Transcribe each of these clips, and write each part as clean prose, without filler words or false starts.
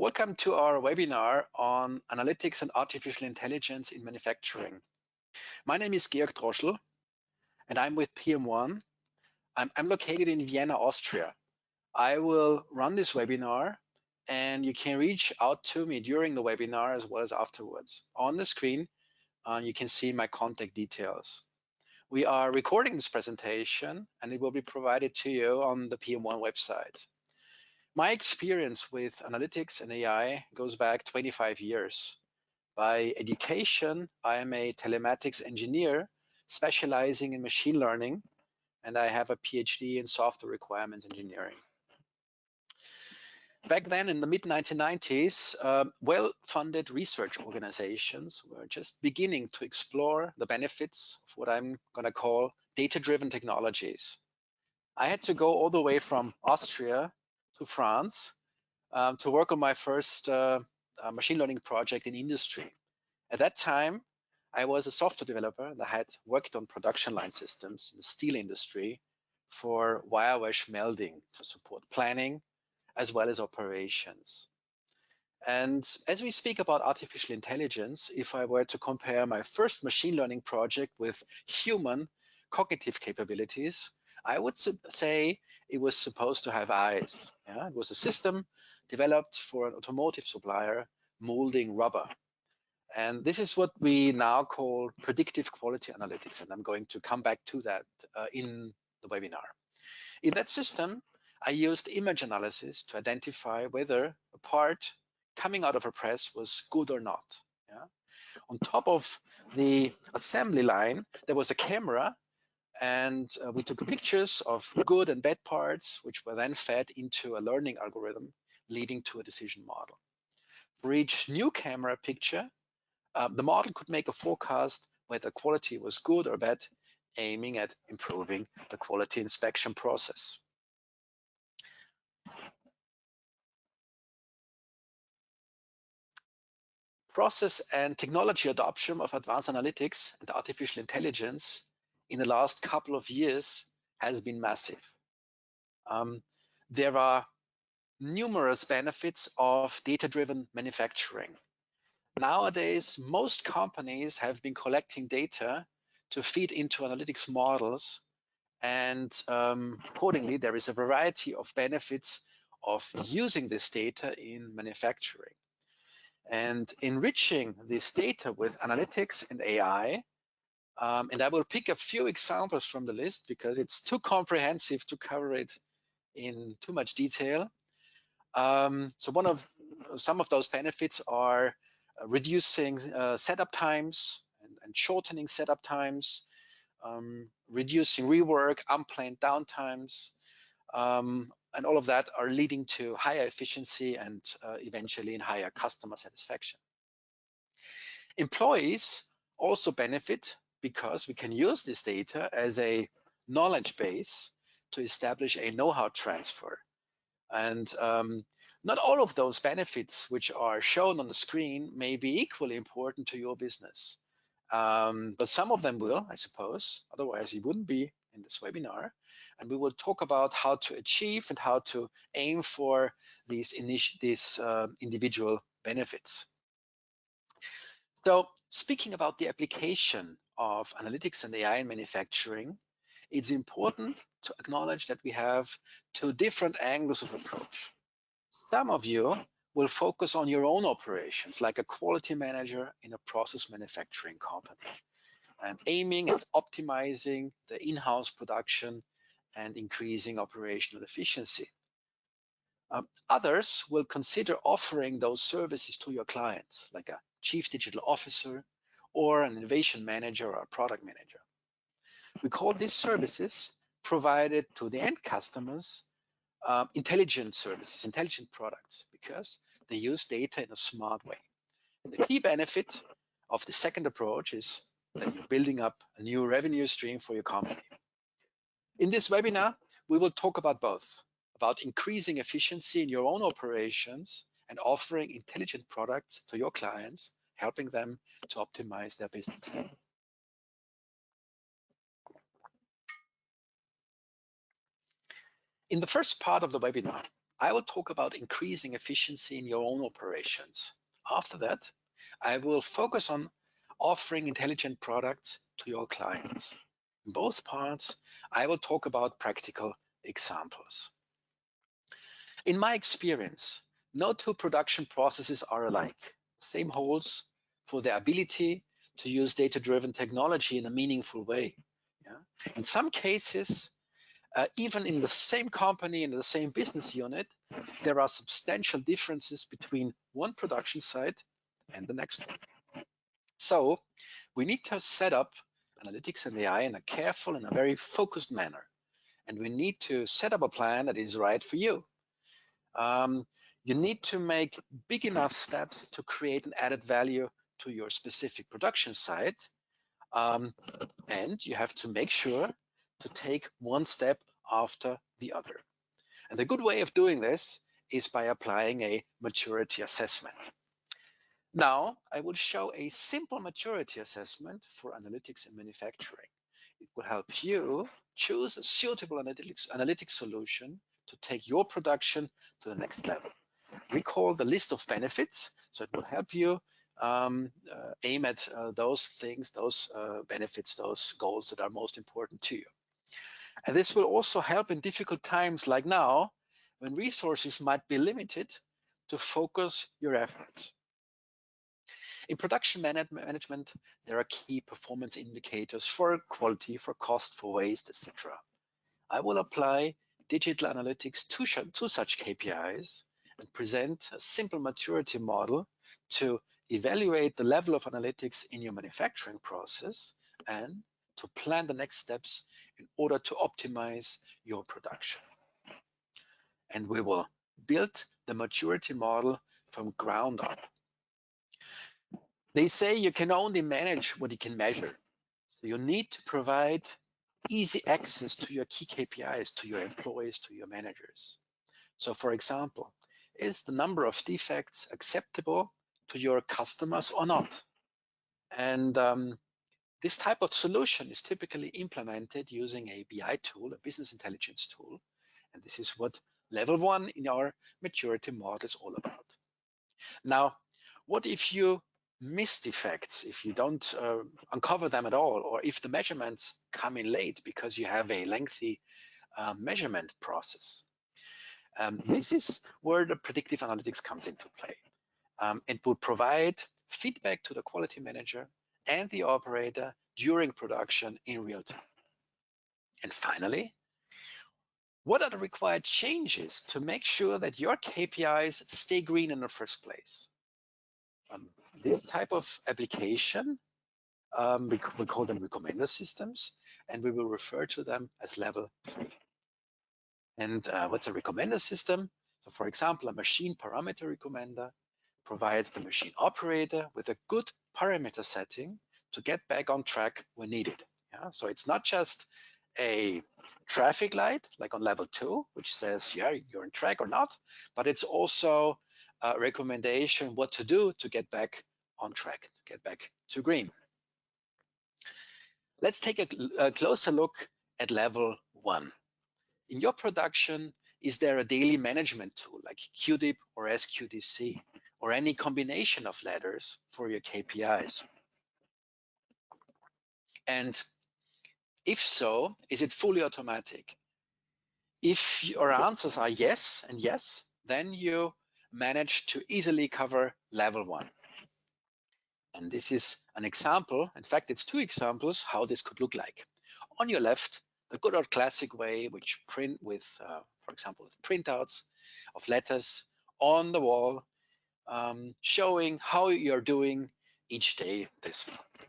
Welcome to our webinar on analytics and artificial intelligence in manufacturing. My name is 𝗖𝗄𝘁𝗁 and I'm with PM1. I'm located in Vienna, Austria. I will run this webinar and you can reach out to me during the webinar as well as afterwards. On the screen, you can see my contact details. We are recording this presentation and it will be provided to you on the PM1 website. My experience with analytics and AI goes back 25 years. By education, I am a telematics engineer specializing in machine learning, and I have a PhD in software requirements engineering. Back then in the mid-1990s, well-funded research organizations were just beginning to explore the benefits of what I'm going to call data-driven technologies. I had to go all the way from Austria to France to work on my first machine learning project in industry. At that time, I was a software developer that had worked on production line systems in the steel industry for wire mesh melding to support planning as well as operations. And as we speak about artificial intelligence, if I were to compare my first machine learning project with human cognitive capabilities, I would say it was supposed to have eyes. Yeah? It was a system developed for an automotive supplier molding rubber. And this is what we now call predictive quality analytics. And I'm going to come back to that in the webinar. In that system, I used image analysis to identify whether a part coming out of a press was good or not. Yeah? On top of the assembly line, there was a camera, and we took pictures of good and bad parts, which were then fed into a learning algorithm, leading to a decision model. For each new camera picture, the model could make a forecast whether quality was good or bad, aiming at improving the quality inspection process. Process and technology adoption of advanced analytics and artificial intelligence in the last couple of years has been massive. There are numerous benefits of data-driven manufacturing. Nowadays, most companies have been collecting data to feed into analytics models, and accordingly, there is a variety of benefits of using this data in manufacturing. And enriching this data with analytics and AI, and I will pick a few examples from the list because it's too comprehensive to cover it in too much detail. So some of those benefits are reducing setup times and shortening setup times, reducing rework, unplanned downtimes, and all of that are leading to higher efficiency and eventually in higher customer satisfaction. Employees also benefit because we can use this data as a knowledge base to establish a know-how transfer. And not all of those benefits which are shown on the screen may be equally important to your business. But some of them will, I suppose, otherwise it wouldn't be in this webinar. And we will talk about how to achieve and how to aim for these individual benefits. So speaking about the application of analytics and AI in manufacturing, it's important to acknowledge that we have two different angles of approach. Some of you will focus on your own operations, like a quality manager in a process manufacturing company, and aiming at optimizing the in-house production and increasing operational efficiency. Others will consider offering those services to your clients, like a chief digital officer or an innovation manager or a product manager. We call these services provided to the end customers intelligent services, intelligent products, because they use data in a smart way. And the key benefit of the second approach is that you're building up a new revenue stream for your company. In this webinar, we will talk about both, about increasing efficiency in your own operations and offering intelligent products to your clients, helping them to optimize their business. In the first part of the webinar, I will talk about increasing efficiency in your own operations. After that, I will focus on offering intelligent products to your clients. In both parts, I will talk about practical examples. In my experience, no two production processes are alike. Same holds for the ability to use data-driven technology in a meaningful way. Yeah? In some cases, even in the same company, in the same business unit, there are substantial differences between one production site and the next one. So we need to set up analytics and AI in a careful and a very focused manner. And we need to set up a plan that is right for you. You need to make big enough steps to create an added value to your specific production site. And you have to make sure to take one step after the other. And the good way of doing this is by applying a maturity assessment. Now, I will show a simple maturity assessment for analytics and manufacturing. It will help you choose a suitable analytics solution to take your production to the next level. We call the list of benefits, so it will help you aim at those things, those benefits, those goals that are most important to you. And this will also help in difficult times like now, when resources might be limited, to focus your efforts. In production management, there are key performance indicators for quality, for cost, for waste, etc. I will apply digital analytics to such KPIs and present a simple maturity model to evaluate the level of analytics in your manufacturing process and to plan the next steps in order to optimize your production. And we will build the maturity model from ground up. They say you can only manage what you can measure. So you need to provide easy access to your key KPIs, to your employees, to your managers. So for example, is the number of defects acceptable to your customers or not? And this type of solution is typically implemented using a BI tool, a business intelligence tool. And this is what level 1 in our maturity model is all about. Now, what if you miss defects, if you don't uncover them at all, or if the measurements come in late because you have a lengthy measurement process? This is where the predictive analytics comes into play. It will provide feedback to the quality manager and the operator during production in real time. And finally, what are the required changes to make sure that your KPIs stay green in the first place? This type of application, we call them recommender systems, and we will refer to them as level 3. And what's a recommender system? So for example, a machine parameter recommender provides the machine operator with a good parameter setting to get back on track when needed. Yeah? So it's not just a traffic light like on level 2, which says, yeah, you're on track or not, but it's also a recommendation what to do to get back on track, to get back to green. Let's take a closer look at level 1. In your production, is there a daily management tool like QDIP or SQDC, or any combination of letters for your KPIs? And if so, is it fully automatic? If your answers are yes and yes, then you manage to easily cover level 1. And this is an example. In fact, it's 2 examples how this could look like. On your left, the good old classic way, which print with, for example, with printouts of letters on the wall, showing how you're doing each day this month.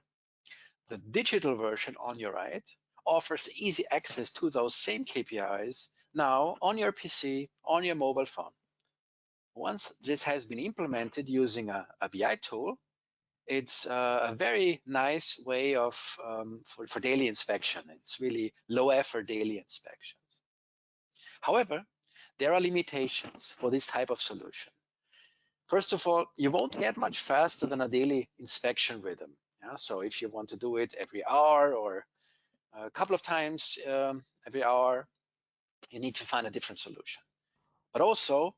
The digital version on your right offers easy access to those same KPIs now on your PC, on your mobile phone. Once this has been implemented using a BI tool, it's a very nice way of for daily inspection. It's really low effort daily inspections. However, there are limitations for this type of solution. First of all, you won't get much faster than a daily inspection rhythm. Yeah? So if you want to do it every hour or a couple of times every hour, you need to find a different solution. But also,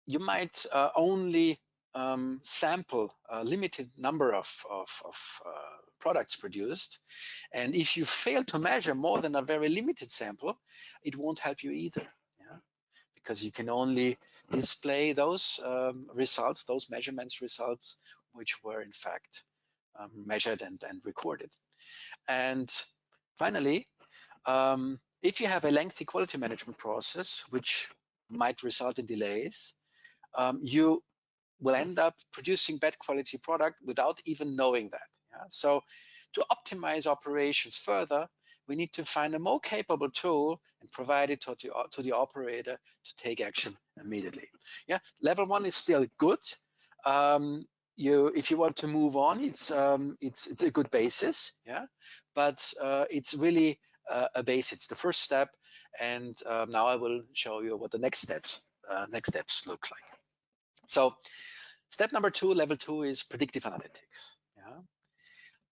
you might only sample a limited number of products produced. And if you fail to measure more than a very limited sample, it won't help you either. Yeah? Because you can only display those results, those measurements results, which were in fact measured and recorded. And finally, if you have a lengthy quality management process, which might result in delays, you will end up producing bad quality product without even knowing that. Yeah? So to optimize operations further, we need to find a more capable tool and provide it to the operator to take action immediately. Yeah, level 1 is still good. If you want to move on, it's a good basis. Yeah, but it's really a base. It's the first step, and now I will show you what the next steps look like. So step number 2, level 2, is predictive analytics. Yeah?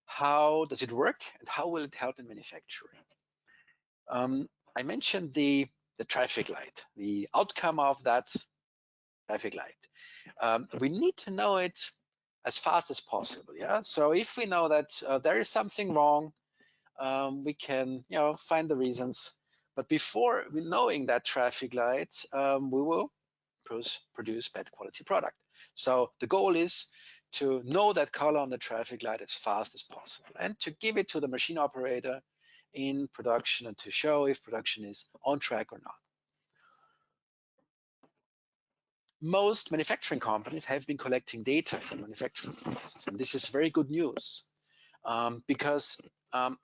How does it work and how will it help in manufacturing? I mentioned the traffic light, the outcome of that traffic light. We need to know it as fast as possible. Yeah. So if we know that there is something wrong, we can find the reasons. But before knowing that traffic light, we will produce bad quality product. So the goal is to know that color on the traffic light as fast as possible and to give it to the machine operator in production and to show if production is on track or not. Most manufacturing companies have been collecting data from the manufacturing process, and this is very good news because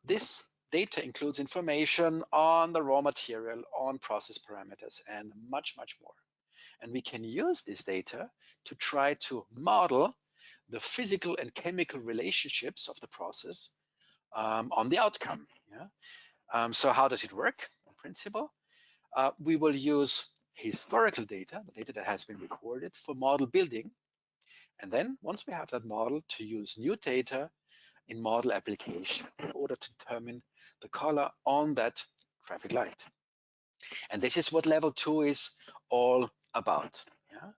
this data includes information on the raw material, on process parameters, and much, much more. And we can use this data to try to model the physical and chemical relationships of the process on the outcome. Yeah? So how does it work in principle? We will use historical data, the data that has been recorded, for model building. And then once we have that model, to use new data in model application in order to determine the color on that traffic light. And this is what level 2 is all about. Yeah?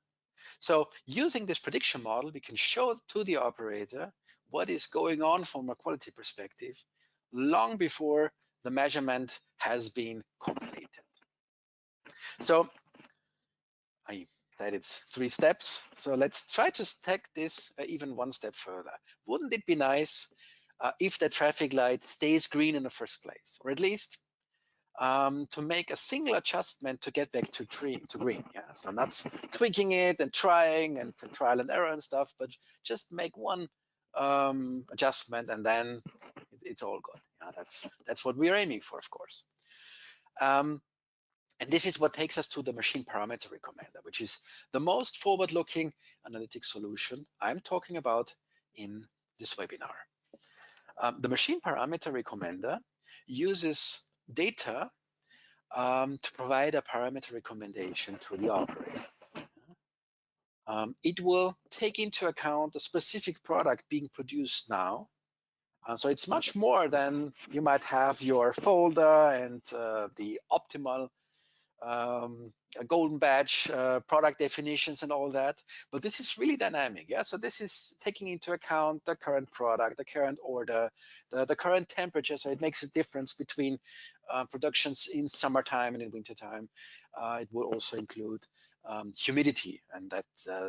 So using this prediction model, we can show to the operator what is going on from a quality perspective long before the measurement has been completed. So I said it's 3 steps. So let's try to take this even one step further. Wouldn't it be nice if the traffic light stays green in the first place, or at least to make a single adjustment to get back to green. Yeah, so not tweaking it and trying and trial and error and stuff, but just make one adjustment and then it's all good. Yeah, that's what we're aiming for, of course. And this is what takes us to the machine parameter recommender, which is the most forward-looking analytic solution I'm talking about in this webinar. The machine parameter recommender uses data to provide a parameter recommendation to the operator. It will take into account the specific product being produced now. So it's much more than you might have your folder and the optimal golden badge product definitions and all that, but this is really dynamic. Yeah, so this is taking into account the current product, the current order, the current temperature, so it makes a difference between productions in summertime and in wintertime. It will also include humidity and that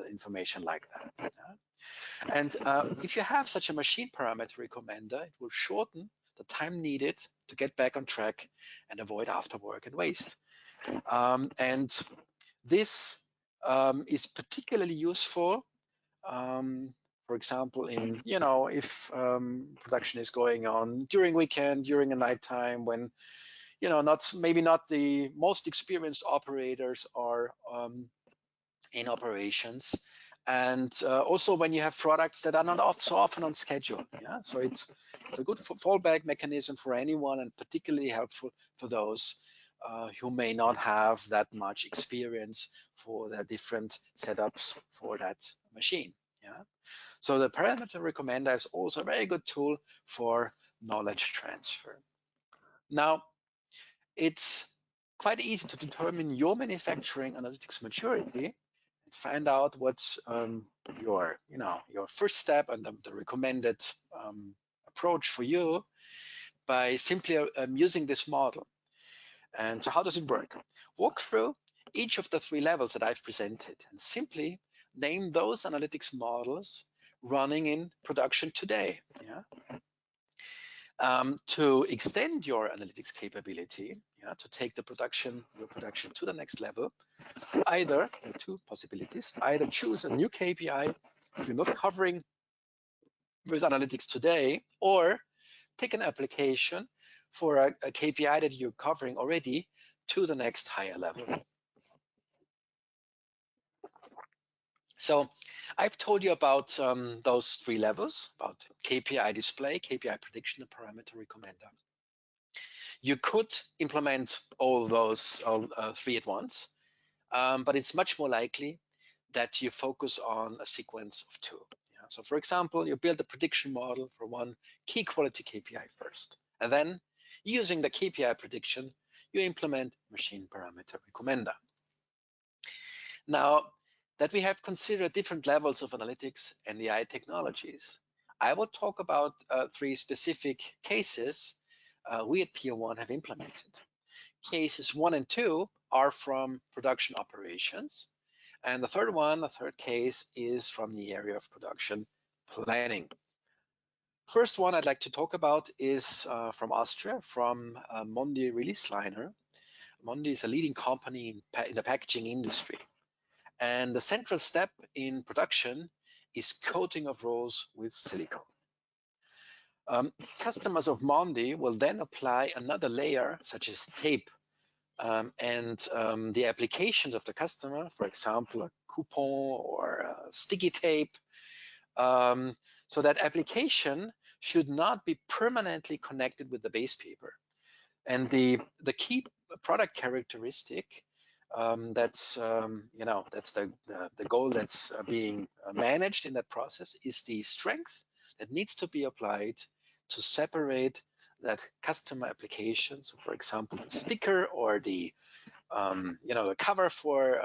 information like that. Yeah? And if you have such a machine parameter recommender, it will shorten the time needed to get back on track and avoid afterwork and waste. And this is particularly useful, for example, in if production is going on during weekend, during a nighttime, when maybe not the most experienced operators are in operations, and also when you have products that are not so often on schedule. Yeah, so it's a good fallback mechanism for anyone, and particularly helpful for those who may not have that much experience for the different setups for that machine. Yeah. So the parameter recommender is also a very good tool for knowledge transfer. Now, it's quite easy to determine your manufacturing analytics maturity and find out what's your first step and the recommended approach for you by simply using this model. And so how does it work? Walk through each of the 3 levels that I've presented and simply name those analytics models running in production today. Yeah? To extend your analytics capability, to take your production to the next level, either 2 possibilities: either choose a new KPI you're not covering with analytics today, or take an application for a KPI that you're covering already to the next higher level. So I've told you about those 3 levels, about KPI display, KPI prediction, and parameter recommender. You could implement all those 3 at once, but it's much more likely that you focus on a sequence of 2. Yeah? So for example, you build a prediction model for one key quality KPI first, and then using the KPI prediction, you implement machine parameter recommender. Now that we have considered different levels of analytics and AI technologies, I will talk about 3 specific cases we at Pier 1 have implemented. Cases 1 and 2 are from production operations, and the third case is from the area of production planning. First one I'd like to talk about is from Austria, from Mondi Release Liner. Mondi is a leading company in the packaging industry. And the central step in production is coating of rolls with silicone. Customers of Mondi will then apply another layer, such as tape, and the applications of the customer, for example, a coupon or a sticky tape. So that application should not be permanently connected with the base paper. And the key product characteristic that's the goal that's being managed in that process is the strength that needs to be applied to separate that customer application. So for example, the sticker or the the cover for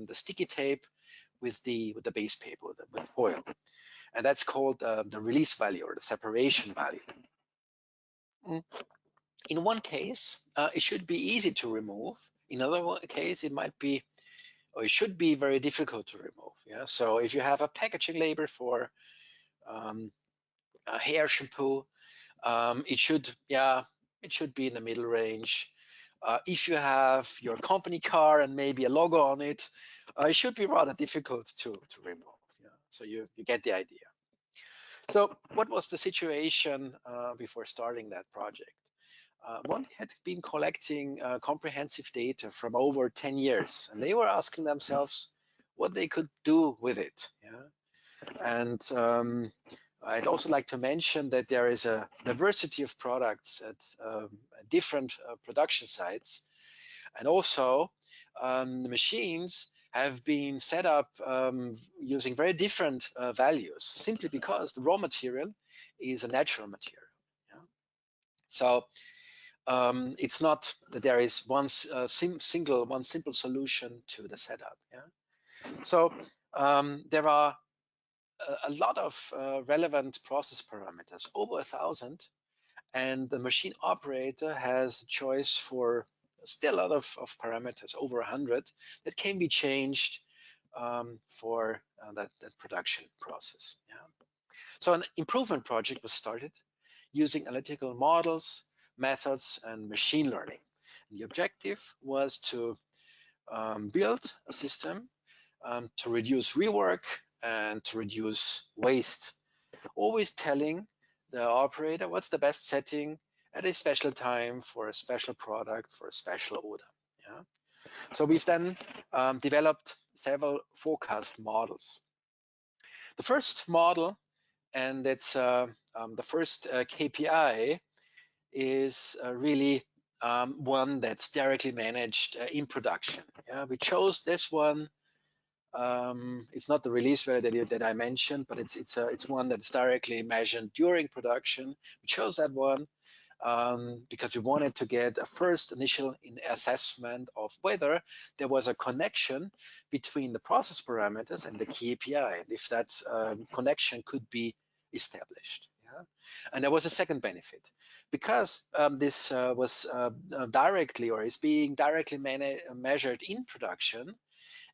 the sticky tape with the base paper, with foil, and that's called the release value or the separation value. In one case, it should be easy to remove. In another case, it might be, or it should be, very difficult to remove. Yeah. So if you have a packaging label for a hair shampoo, it should be in the middle range. If you have your company car and maybe a logo on it, it should be rather difficult to remove. Yeah. So you get the idea. So what was the situation before starting that project? Mondi had been collecting comprehensive data from over 10 years, and they were asking themselves what they could do with it. Yeah? And I'd also like to mention that there is a diversity of products at different production sites, and also the machines have been set up using very different values, simply because the raw material is a natural material. Yeah? So it's not that there is one simple solution to the setup. Yeah? So there are a lot of relevant process parameters, over 1,000, and the machine operator has a choice for still a lot of parameters, over 100, that can be changed for that production process. Yeah? So an improvement project was started using analytical models, methods, and machine learning. And the objective was to build a system to reduce rework and to reduce waste, always telling the operator what's the best setting at a special time for a special product, for a special order. Yeah? So we've then developed several forecast models. The first model, and it's the first KPI, is really one that's directly managed in production. Yeah? We chose this one. It's not the release value that I mentioned, but it's one that's directly measured during production. We chose that one, because we wanted to get a first initial assessment of whether there was a connection between the process parameters and the key API, and if that connection could be established. Yeah? And there was a second benefit. Because this was directly, or is being directly measured in production,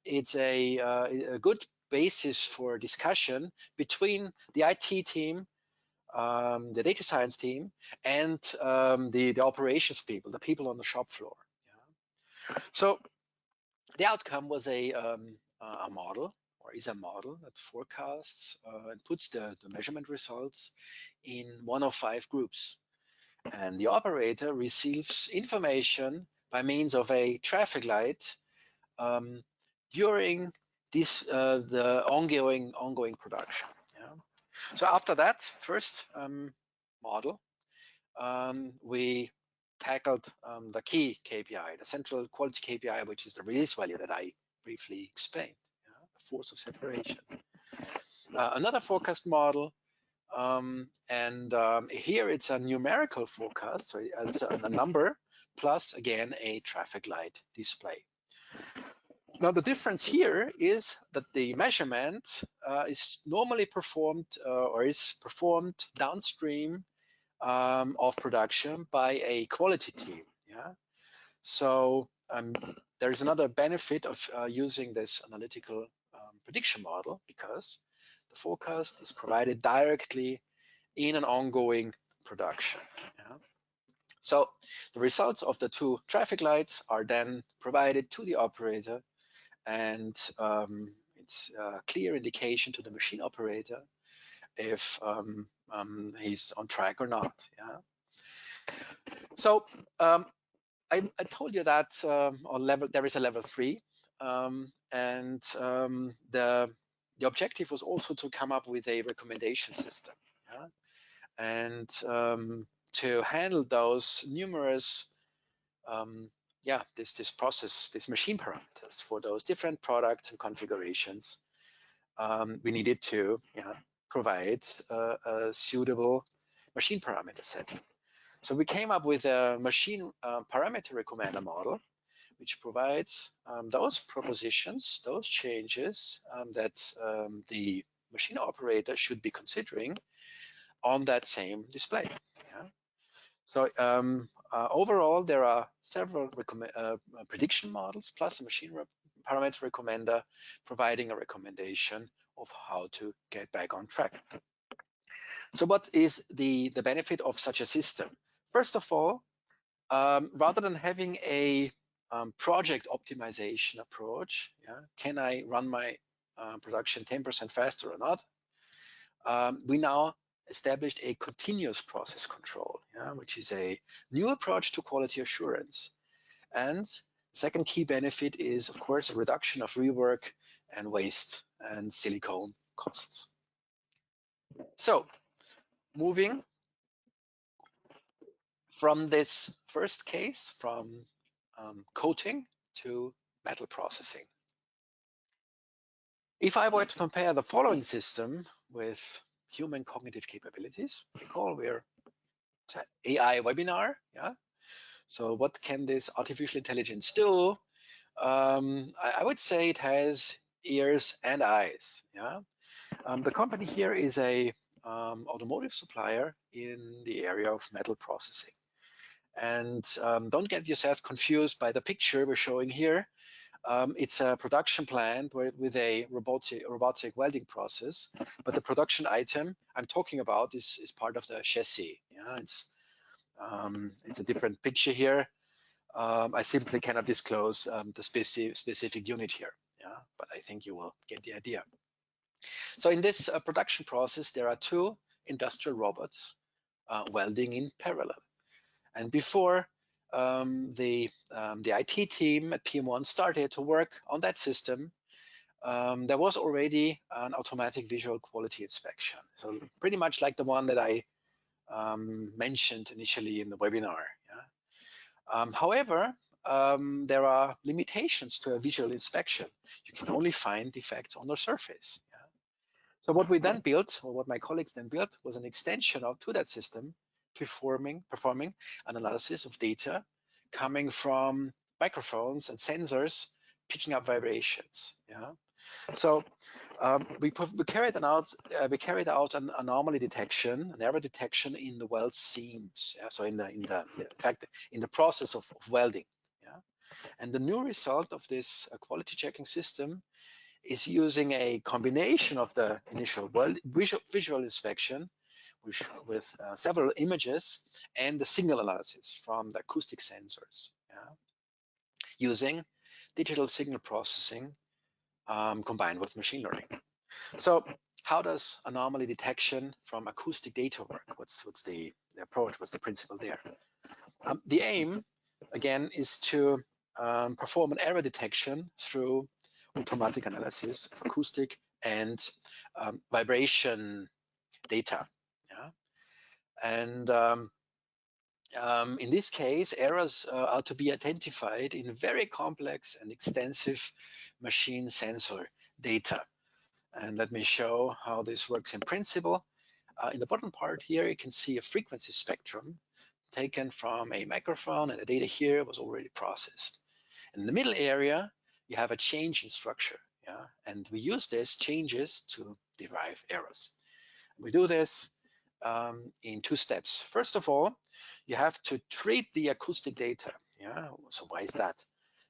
it's a good basis for discussion between the IT team, the data science team, and the operations people, the people on the shop floor. Yeah? So the outcome was a model, or is a model that forecasts and puts the measurement results in one of 5 groups. And the operator receives information by means of a traffic light during this the ongoing production. Yeah? So after that first model, we tackled the key KPI, the central quality KPI, which is the release value that I briefly explained, yeah? The force of separation. Another forecast model, here it's a numerical forecast, so it's a number plus again a traffic light display. Now the difference here is that the measurement is normally performed or is performed downstream of production by a quality team. Yeah. So there is another benefit of using this analytical prediction model, because the forecast is provided directly in an ongoing production. Yeah. So the results of the 2 traffic lights are then provided to the operator, and it's a clear indication to the machine operator if he's on track or not. Yeah. So I told you that on level there is a level 3, and the objective was also to come up with a recommendation system, yeah? And to handle those numerous this process, this machine parameters for those different products and configurations. We needed to provide a suitable machine parameter set. So we came up with a machine parameter recommender model, which provides those propositions, those changes that the machine operator should be considering on that same display. Yeah? So overall, there are several prediction models plus a machine parameter recommender providing a recommendation of how to get back on track. So what is the benefit of such a system? First of all, rather than having a project optimization approach, yeah, can I run my production 10% faster or not? We now established a continuous process control, yeah, which is a new approach to quality assurance. And second key benefit is, of course, a reduction of rework and waste and silicone costs. So moving from this first case, from coating to metal processing. If I were to compare the following system with human cognitive capabilities, recall we're an AI webinar, yeah? So what can this artificial intelligence do? I would say it has ears and eyes, yeah? The company here is a automotive supplier in the area of metal processing. And don't get yourself confused by the picture we're showing here. It's a production plant with a robotic welding process, but the production item I'm talking about is part of the chassis. Yeah, it's a different picture here. I simply cannot disclose the specific unit here. Yeah, but I think you will get the idea. So in this production process, there are 2 industrial robots welding in parallel. And before the IT team at PM1 started to work on that system, there was already an automatic visual quality inspection. So pretty much like the one that I mentioned initially in the webinar. Yeah? However, there are limitations to a visual inspection. You can only find defects on the surface. Yeah? So what we then built, or what my colleagues then built, was an extension to that system, performing an analysis of data coming from microphones and sensors picking up vibrations. Yeah. So we carried out an anomaly detection, an error detection in the weld seams. Yeah? So in fact in the process of welding. Yeah. And the new result of this quality checking system is using a combination of the initial visual inspection with several images and the signal analysis from the acoustic sensors. Yeah? Using digital signal processing combined with machine learning. So how does anomaly detection from acoustic data work? What's the approach? What's the principle there? The aim, again, is to perform an error detection through automatic analysis of acoustic and vibration data. Yeah? And in this case, errors are to be identified in very complex and extensive machine sensor data. And let me show how this works in principle. In the bottom part here, you can see a frequency spectrum taken from a microphone, and the data here was already processed. In the middle area, you have a change in structure. Yeah? And we use these changes to derive errors. We do this in two steps. First of all, you have to treat the acoustic data. Yeah. So why is that?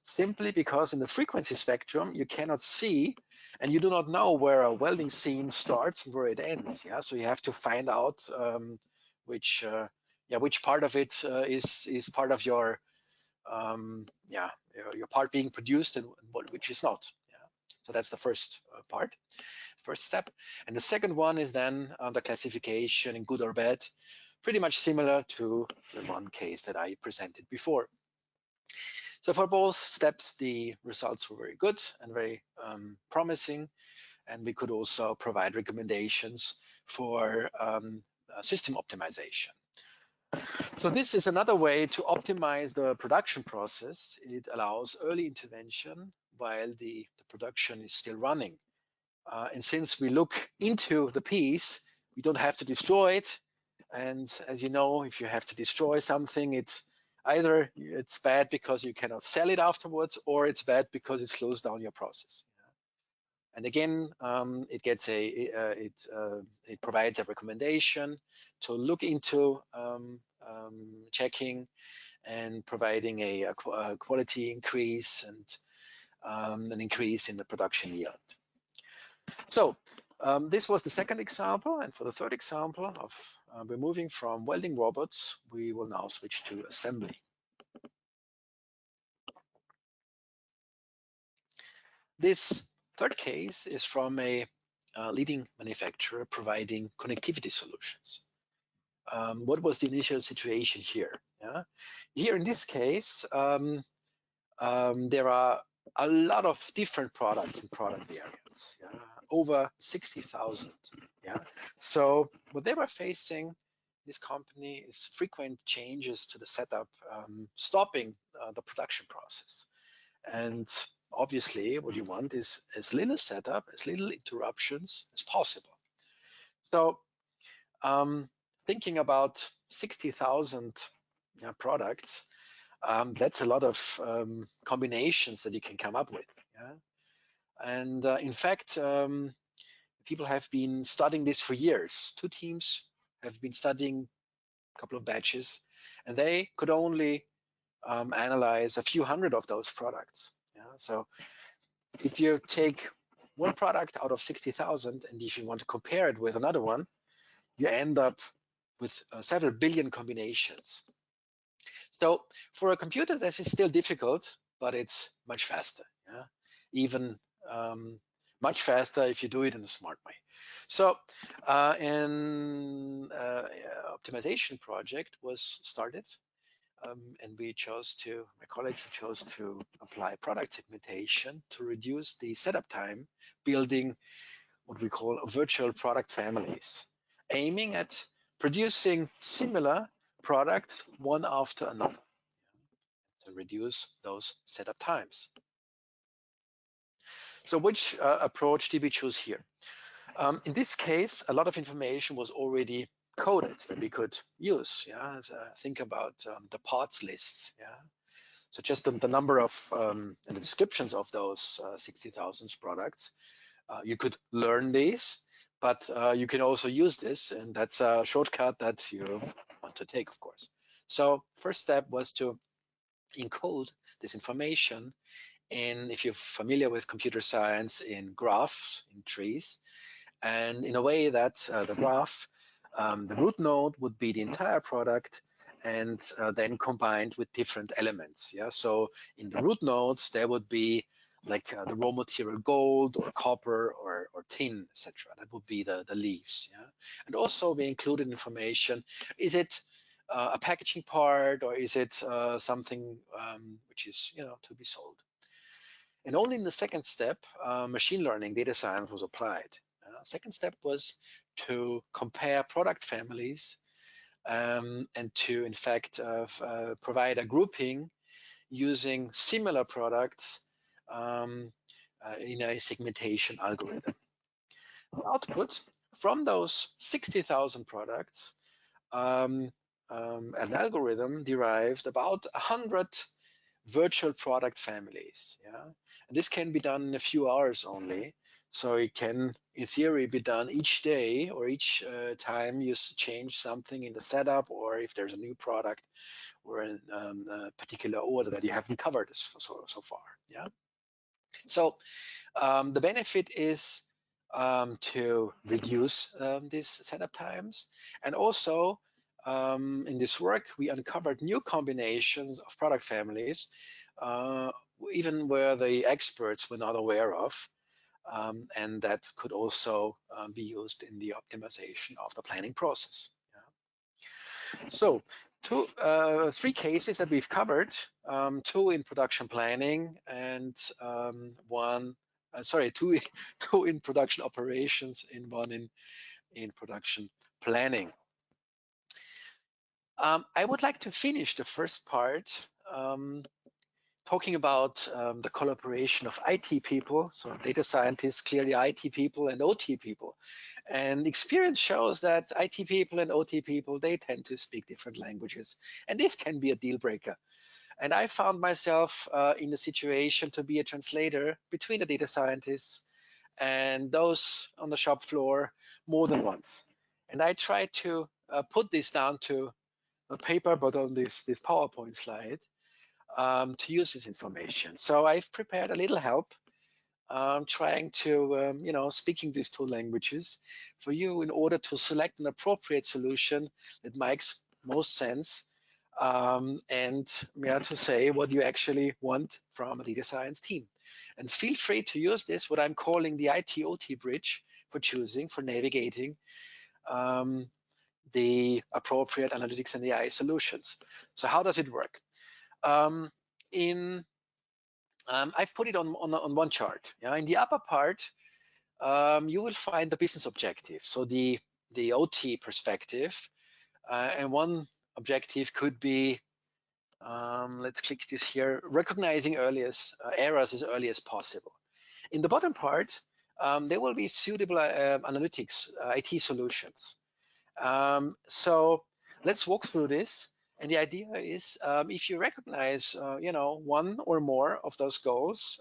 Simply because in the frequency spectrum, you cannot see and you do not know where a welding seam starts and where it ends. Yeah. So you have to find out which part of it is part of your your part being produced and which is not. Yeah. So that's the first part. First step. And the second one is then the classification in good or bad, pretty much similar to the one case that I presented before. So for both steps, the results were very good and very promising, and we could also provide recommendations for system optimization. So this is another way to optimize the production process. It allows early intervention while the production is still running. And since we look into the piece, we don't have to destroy it. And as you know, if you have to destroy something, it's either it's bad because you cannot sell it afterwards, or it's bad because it slows down your process. And again, it provides a recommendation to look into checking and providing a quality increase and an increase in the production yield. So this was the second example, and for the third example of we're moving from welding robots, we will now switch to assembly. This third case is from a leading manufacturer providing connectivity solutions. What was the initial situation here? Yeah? Here in this case, there are a lot of different products and product variants, yeah? Over 60,000. Yeah. So what they were facing, this company, is frequent changes to the setup, stopping the production process. And obviously, what you want is as little setup, as little interruptions as possible. So thinking about 60,000 products, that's a lot of combinations that you can come up with. Yeah? And in fact, people have been studying this for years. Two teams have been studying a couple of batches, and they could only analyze a few hundred of those products. Yeah? So if you take one product out of 60,000, and if you want to compare it with another one, you end up with several billion combinations. So for a computer, this is still difficult, but it's much faster. Yeah? Even much faster if you do it in a smart way. So an optimization project was started, and my colleagues chose to apply product segmentation to reduce the setup time, building what we call virtual product families, aiming at producing similar products one after another to reduce those setup times. So which approach did we choose here? In this case, a lot of information was already coded that we could use. Yeah, think about the parts lists. Yeah, so just the number of and the descriptions of those 60,000 products. You could learn these, but you can also use this, and that's a shortcut that you want to take, of course. So first step was to encode this information in, if you're familiar with computer science, in graphs, in trees, and in a way that the graph, the root node would be the entire product, and then combined with different elements. Yeah, so in the root nodes there would be like the raw material gold or copper or tin, etc. That would be the leaves. Yeah, and also we included information. Is it a packaging part, or is it something which is, you know, to be sold? And only in the second step, machine learning, data science was applied. Second step was to compare product families and to, in fact, provide a grouping using similar products in a segmentation algorithm. The output from those 60,000 products, an algorithm derived about 100 virtual product families. Yeah, and this can be done in a few hours only. So it can, in theory, be done each day or each time you change something in the setup, or if there's a new product or a particular order that you haven't covered so far. Yeah. So the benefit is to reduce these setup times, and also in this work we uncovered new combinations of product families, even where the experts were not aware of, and that could also be used in the optimization of the planning process. Yeah. So three cases that we've covered, two in production planning and two in production operations and one in production planning. I would like to finish the first part talking about the collaboration of IT people, so data scientists, clearly IT people and OT people. And experience shows that IT people and OT people, they tend to speak different languages, and this can be a deal breaker. And I found myself in a situation to be a translator between the data scientists and those on the shop floor more than once. And I tried to put this down to a paper, but on this PowerPoint slide, to use this information. So I've prepared a little help trying to, speaking these two languages for you in order to select an appropriate solution that makes most sense, and to say what you actually want from a data science team. And feel free to use this, what I'm calling the IT-OT bridge, for choosing, for navigating the appropriate analytics and AI solutions. So how does it work? I've put it on one chart. Yeah, in the upper part, you will find the business objective, so the OT perspective, and one objective could be, let's click this here, recognizing errors as early as possible. In the bottom part, there will be suitable analytics, IT solutions. So let's walk through this. And the idea is, if you recognize, one or more of those goals,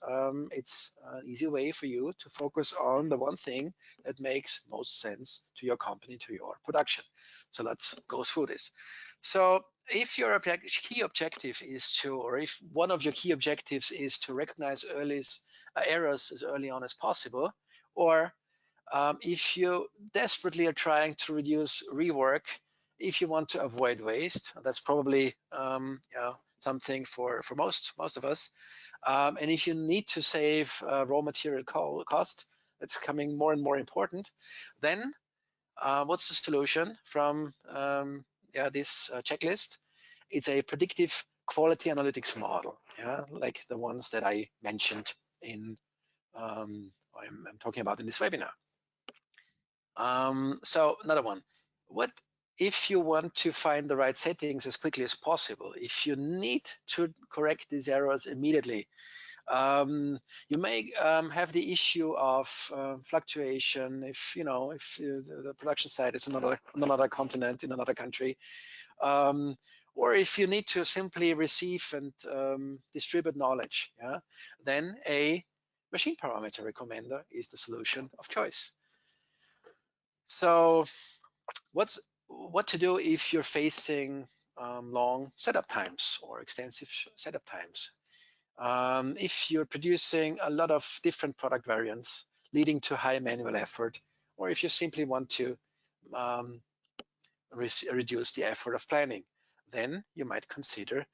it's an easy way for you to focus on the one thing that makes most sense to your company, to your production. So let's go through this. So if your key objective is to, or if one of your key objectives is to recognize errors as early on as possible, or if you desperately are trying to reduce rework, if you want to avoid waste, that's probably something for most of us. And if you need to save raw material cost, that's becoming more and more important. Then what's the solution from this checklist? It's a predictive quality analytics model, like the ones that I mentioned in I'm talking about in this webinar. So another one, what if you want to find the right settings as quickly as possible? If you need to correct these errors immediately, You may have the issue of fluctuation if the production site is on another continent, in another country, or if you need to simply receive and distribute knowledge. Yeah, then a machine parameter recommender is the solution of choice. So what to do if you're facing long setup times or extensive setup times? If you're producing a lot of different product variants leading to high manual effort, or if you simply want to reduce the effort of planning, then you might consider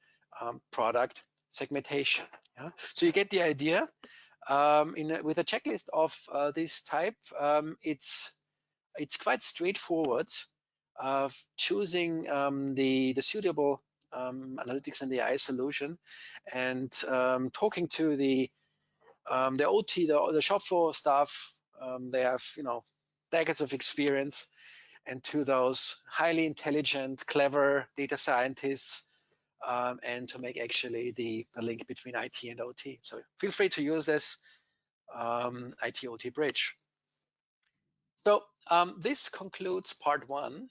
product segmentation. Yeah? So you get the idea. With a checklist of this type, it's quite straightforward of choosing the suitable analytics and AI solution, and talking to the OT, the shop floor staff. They have decades of experience, and to those highly intelligent, clever data scientists, and to make actually the link between IT and OT. So feel free to use this IT-OT bridge. So this concludes part 1,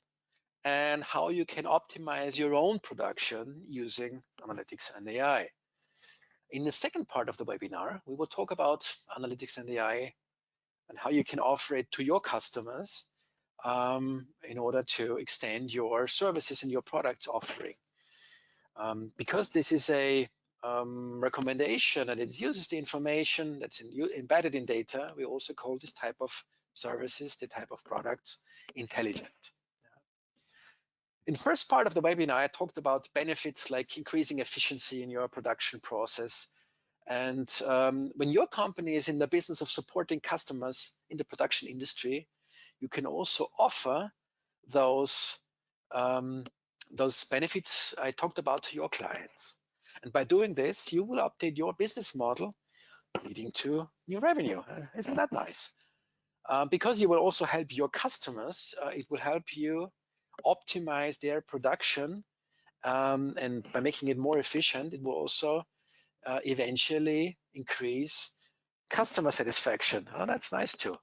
and how you can optimize your own production using analytics and AI. In the second part of the webinar, we will talk about analytics and AI and how you can offer it to your customers in order to extend your services and your product offering. Because this is a recommendation and it uses the information that's embedded in data, we also call this type of services, the type of products, intelligent. In the first part of the webinar, I talked about benefits like increasing efficiency in your production process. And when your company is in the business of supporting customers in the production industry, you can also offer those benefits I talked about to your clients. And by doing this, you will update your business model, leading to new revenue. Isn't that nice? Because you will also help your customers, it will help you optimize their production, and by making it more efficient, it will also eventually increase customer satisfaction. Oh, that's nice too.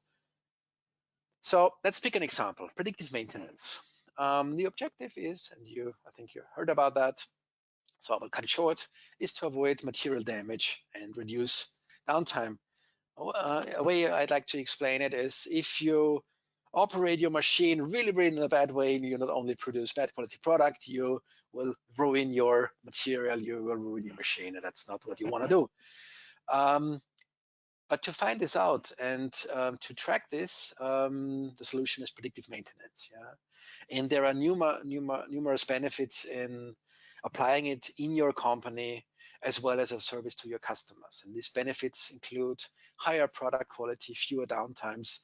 So let's pick an example: predictive maintenance. The objective is, and I think you heard about that, so I will cut it short, is to avoid material damage and reduce downtime. A way I'd like to explain it is, if you operate your machine really in a bad way, you not only produce bad quality product, you will ruin your material, you will ruin your machine, and that's not what you want to do. But to find this out and to track this, the solution is predictive maintenance. Yeah, and there are numerous benefits in applying it in your company, as well as a service to your customers. And these benefits include higher product quality, fewer downtimes,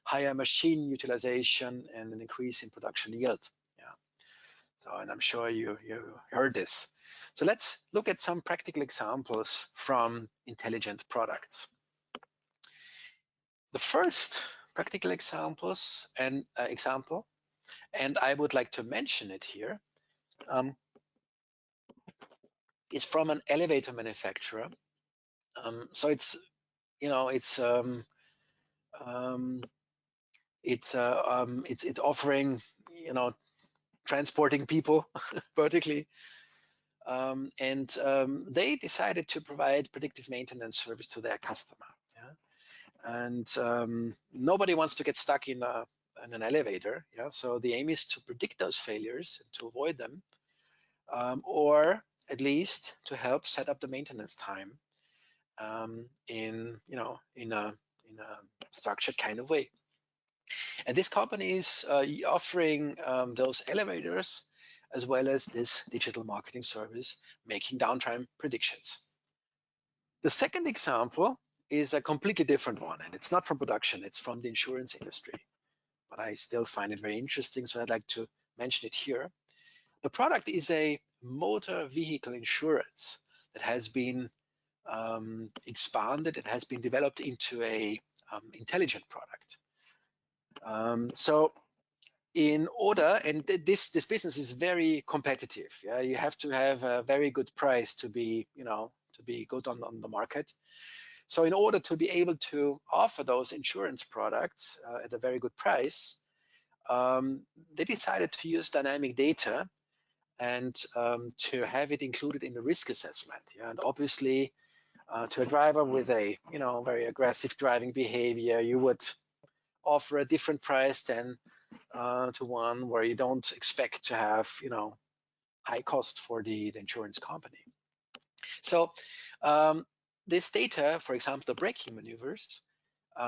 higher machine utilization, and an increase in production yield. Yeah. So, and I'm sure you heard this. So let's look at some practical examples from intelligent products. The first practical example, and I would like to mention it here, is from an elevator manufacturer. So it's offering transporting people vertically, and they decided to provide predictive maintenance service to their customer. Yeah? And nobody wants to get stuck in an elevator. Yeah, so the aim is to predict those failures and to avoid them, or at least to help set up the maintenance time in a structured kind of way. And this company is offering those elevators as well as this digital marketing service, making downtime predictions. The second example is a completely different one, and it's not from production, it's from the insurance industry. But I still find it very interesting, so I'd like to mention it here. The product is a motor vehicle insurance that has been expanded. It has been developed into a intelligent product. So in order, and this business is very competitive. Yeah, you have to have a very good price to be, to be good on the market. So in order to be able to offer those insurance products at a very good price, they decided to use dynamic data and to have it included in the risk assessment. Yeah? And obviously, to a driver with a very aggressive driving behavior, you would offer a different price than to one where you don't expect to have high cost for the insurance company. So this data, for example, the braking maneuvers,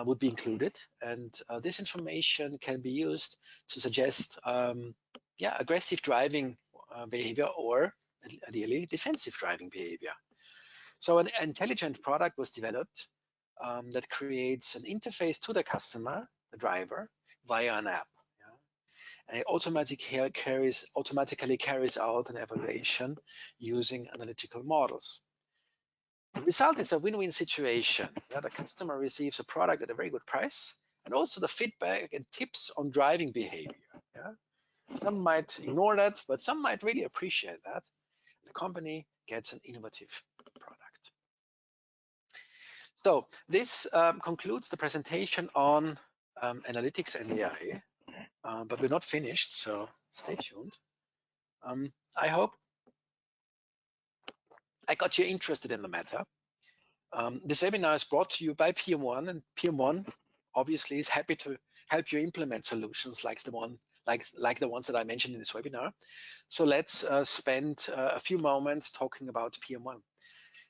would be included, and this information can be used to suggest aggressive driving behavior or ideally defensive driving behavior. So an intelligent product was developed that creates an interface to the customer, the driver, via an app. And it automatically carries out an evaluation using analytical models. The result is a win-win situation. The customer receives a product at a very good price, and also the feedback and tips on driving behavior. Some might ignore that, but some might really appreciate that. The company gets an innovative product. So this concludes the presentation on analytics and AI, but we're not finished, so stay tuned. I hope I got you interested in the matter. This webinar is brought to you by PM1, and PM1 obviously is happy to help you implement solutions like the ones that I mentioned in this webinar. So let's spend a few moments talking about PM1.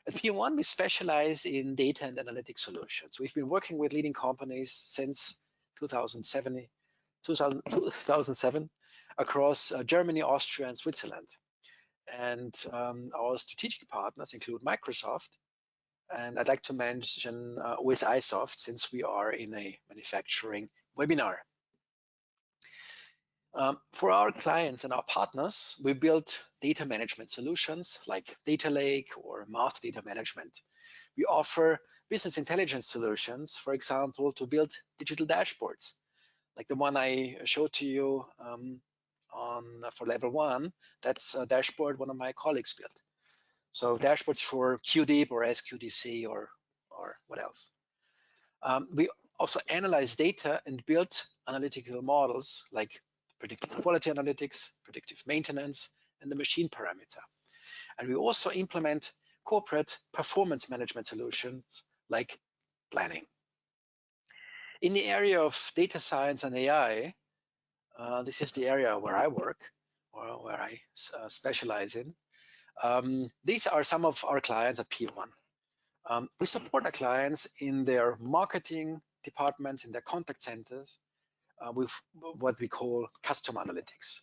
At PM1, we specialize in data and analytics solutions. We've been working with leading companies since 2007 across Germany, Austria, and Switzerland. And our strategic partners include Microsoft, and I'd like to mention 𝗰𝗂𝘁𝗶𝗺, since we are in a manufacturing webinar. For our clients and our partners, we build data management solutions like data lake or master data management. We offer business intelligence solutions, for example, to build digital dashboards, like the one I showed to you for level 1. That's a dashboard one of my colleagues built. So dashboards for 𝗖𝗄𝘁 or SQDC or what else. We also analyze data and build analytical models like predictive quality analytics, predictive maintenance, and the machine parameter. And we also implement corporate performance management solutions like planning. In the area of data science and AI, this is the area where I work, or where I specialize in. These are some of our clients at PM1. We support our clients in their marketing departments, in their contact centers, with what we call custom analytics.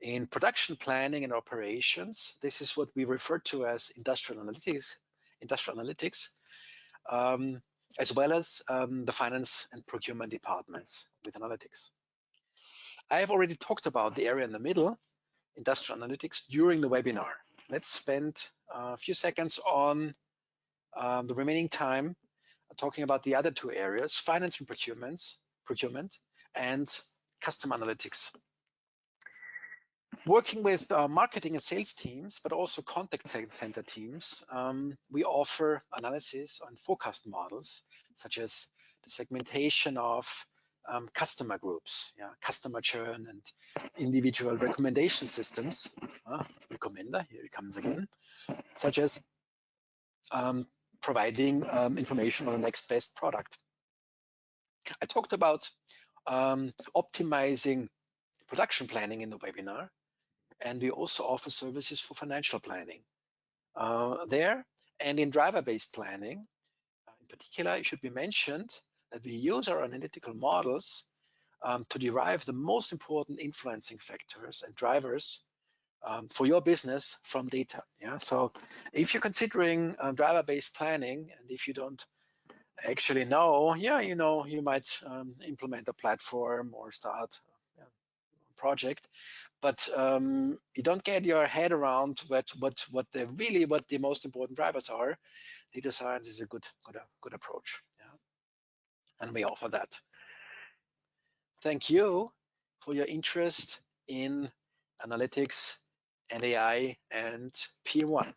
In production planning and operations, this is what we refer to as industrial analytics, as well as the finance and procurement departments with analytics. I have already talked about the area in the middle, industrial analytics, during the webinar. Let's spend a few seconds on the remaining time talking about the other two areas, finance and procurement, and custom analytics. Working with marketing and sales teams, but also contact center teams, we offer analysis on forecast models, such as the segmentation of customer groups, customer churn, and individual recommendation systems. Recommender, here it comes again, such as providing information on the next best product. I talked about optimizing production planning in the webinar, and we also offer services for financial planning there. And in driver-based planning, in particular, it should be mentioned that we use our analytical models to derive the most important influencing factors and drivers for your business from data. So if you're considering driver-based planning, and if you don't actually know, you might implement a platform or start a project, but you don't get your head around what the most important drivers are. Data science is a good approach, and we offer that. Thank you for your interest in analytics and AI and PM1.